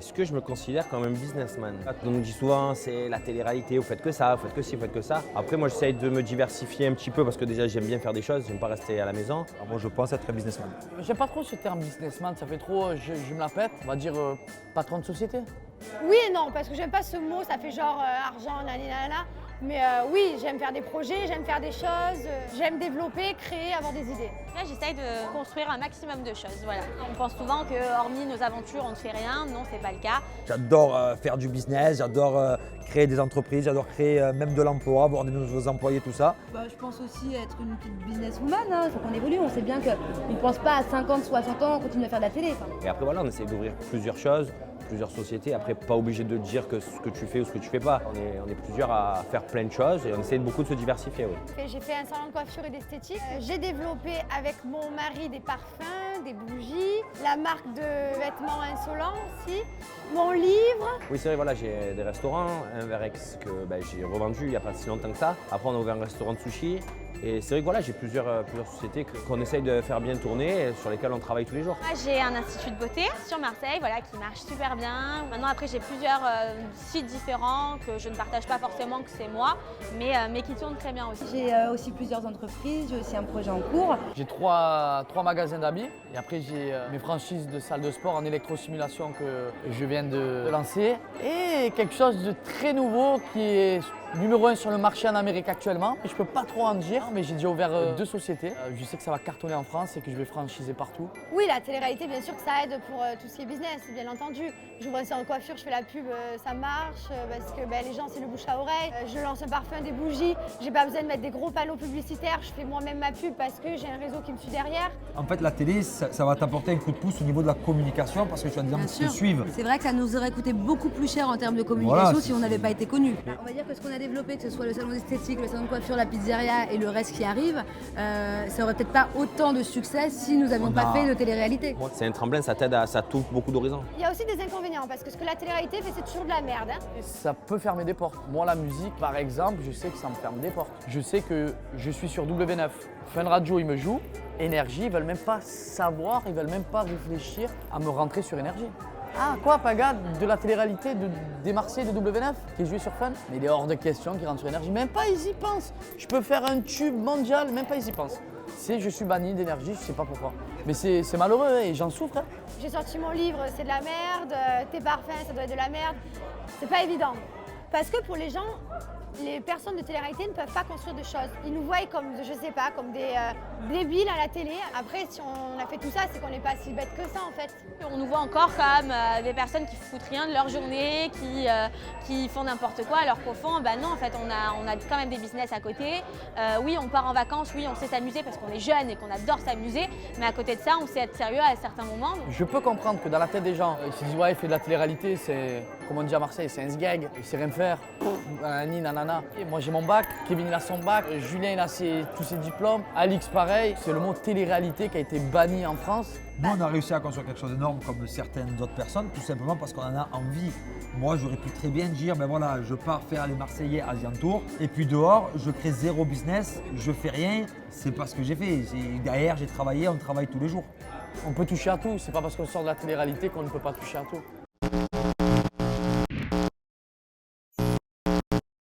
Est-ce que je me considère comme un businessman? On nous dit souvent c'est la télé-réalité, vous faites que ça, vous faites que ci, vous faites que ça. Après moi j'essaye de me diversifier un petit peu parce que déjà j'aime bien faire des choses, j'aime pas rester à la maison. Alors moi je pense être un businessman. J'aime pas trop ce terme businessman, ça fait trop, je me la pète, on va dire patron de société. Oui et non, parce que j'aime pas ce mot, ça fait genre argent, nanana. Mais oui, j'aime faire des projets, j'aime faire des choses, j'aime développer, créer, avoir des idées. Là, j'essaye de construire un maximum de choses. Voilà. On pense souvent que, hormis nos aventures, on ne fait rien. Non, c'est pas le cas. J'adore faire du business, j'adore créer des entreprises, j'adore créer même de l'emploi, avoir des nouveaux employés, tout ça. Je pense aussi être une petite businesswoman. Il faut qu'on évolue. On sait bien qu'on ne pense pas à 50, 60 ans, on continue à faire de la télé. Et après voilà, on essaie d'ouvrir plusieurs choses, plusieurs sociétés. Après, pas obligé de dire que ce que tu fais ou ce que tu fais pas. On est plusieurs à faire plein de choses et on essaie beaucoup de se diversifier. Oui. J'ai fait un salon de coiffure et d'esthétique. J'ai développé avec mon mari des parfums, des bougies, la marque de vêtements Insolent aussi, mon livre. Oui, c'est vrai, voilà, j'ai des restaurants, un Verex que j'ai revendu il n'y a pas si longtemps que ça. Après, on a ouvert un restaurant de sushi. Et c'est vrai que voilà, j'ai plusieurs sociétés qu'on essaye de faire bien tourner et sur lesquelles on travaille tous les jours. Moi, j'ai un institut de beauté sur Marseille voilà, qui marche super bien. Maintenant, après, j'ai plusieurs sites différents que je ne partage pas forcément que c'est moi, mais qui tournent très bien aussi. J'ai aussi plusieurs entreprises, j'ai aussi un projet en cours. J'ai trois magasins d'habits et après j'ai mes franchises de salles de sport en électrosimulation que je viens de lancer. Et quelque chose de très nouveau qui est numéro 1 sur le marché en Amérique actuellement. Je ne peux pas trop en dire, mais j'ai déjà ouvert 2 sociétés. Je sais que ça va cartonner en France et que je vais franchiser partout. Oui, la télé-réalité, bien sûr que ça aide pour tout ce qui est business, bien entendu. J'ouvre un salon de coiffure, je fais la pub, ça marche parce que les gens, c'est le bouche à oreille. Je lance un parfum, des bougies. J'ai pas besoin de mettre des gros panneaux publicitaires. Je fais moi-même ma pub parce que j'ai un réseau qui me suit derrière. En fait, la télé, ça va t'apporter un coup de pouce au niveau de la communication parce que tu as des gens qui te suivent. C'est vrai que ça nous aurait coûté beaucoup plus cher en termes de communication Voilà, si on n'avait pas été connus. On va dire que ce qu'on a développé, que ce soit le salon d'esthétique, le salon de coiffure, la pizzeria et le reste qui arrive, ça aurait peut-être pas autant de succès si nous n'avions pas fait de télé-réalité. C'est un tremplin, ça t'aide, ça t'ouvre beaucoup d'horizons. Il y a aussi des inconvénients parce que ce que la télé-réalité fait, c'est toujours de la merde. Et ça peut fermer des portes. Moi, la musique, par exemple, je sais que ça me ferme des portes. Je sais que je suis sur W9. Fun Radio, ils me jouent. Énergie, ils veulent même pas savoir, ils veulent même pas réfléchir à me rentrer sur Énergie. Ah quoi, Paga, de la télé-réalité des Marseillais de W9 qui est joué sur Fun? Mais il est hors de question qu'ils rentrent sur Énergie. Même pas ils y pensent. Je peux faire un tube mondial, même pas ils y pensent. Je suis banni d'Énergie, je sais pas pourquoi. Mais c'est malheureux et j'en souffre. Hein. J'ai sorti mon livre, c'est de la merde. Tes parfums, ça doit être de la merde. C'est pas évident. Parce que pour les gens, les personnes de télé-réalité ne peuvent pas construire de choses. Ils nous voient comme, je sais pas, comme des débiles à la télé. Après, si on a fait tout ça, c'est qu'on n'est pas si bête que ça en fait. On nous voit encore comme des personnes qui foutent rien de leur journée, qui font n'importe quoi, alors qu'au fond, non, en fait, on a quand même des business à côté. Oui, on part en vacances, oui, on sait s'amuser parce qu'on est jeune et qu'on adore s'amuser, mais à côté de ça, on sait être sérieux à certains moments. Je peux comprendre que dans la tête des gens, ils se disent ouais, il fait de la télé-réalité, c'est, comme on dit à Marseille, c'est un sgeg, il sait rien faire, nanani, nanana. Et moi j'ai mon bac, Kevin il a son bac, Julien il a tous ses diplômes, Alix pareil. C'est le mot télé-réalité qui a été banni en France. Nous, on a réussi à construire quelque chose d'énorme comme certaines autres personnes, tout simplement parce qu'on en a envie. Moi, j'aurais pu très bien dire, voilà, je pars faire les Marseillais Asian Tour, et puis dehors, je crée zéro business, je fais rien. C'est pas ce que j'ai fait. Derrière, j'ai travaillé, on travaille tous les jours. On peut toucher à tout, c'est pas parce qu'on sort de la télé-réalité qu'on ne peut pas toucher à tout.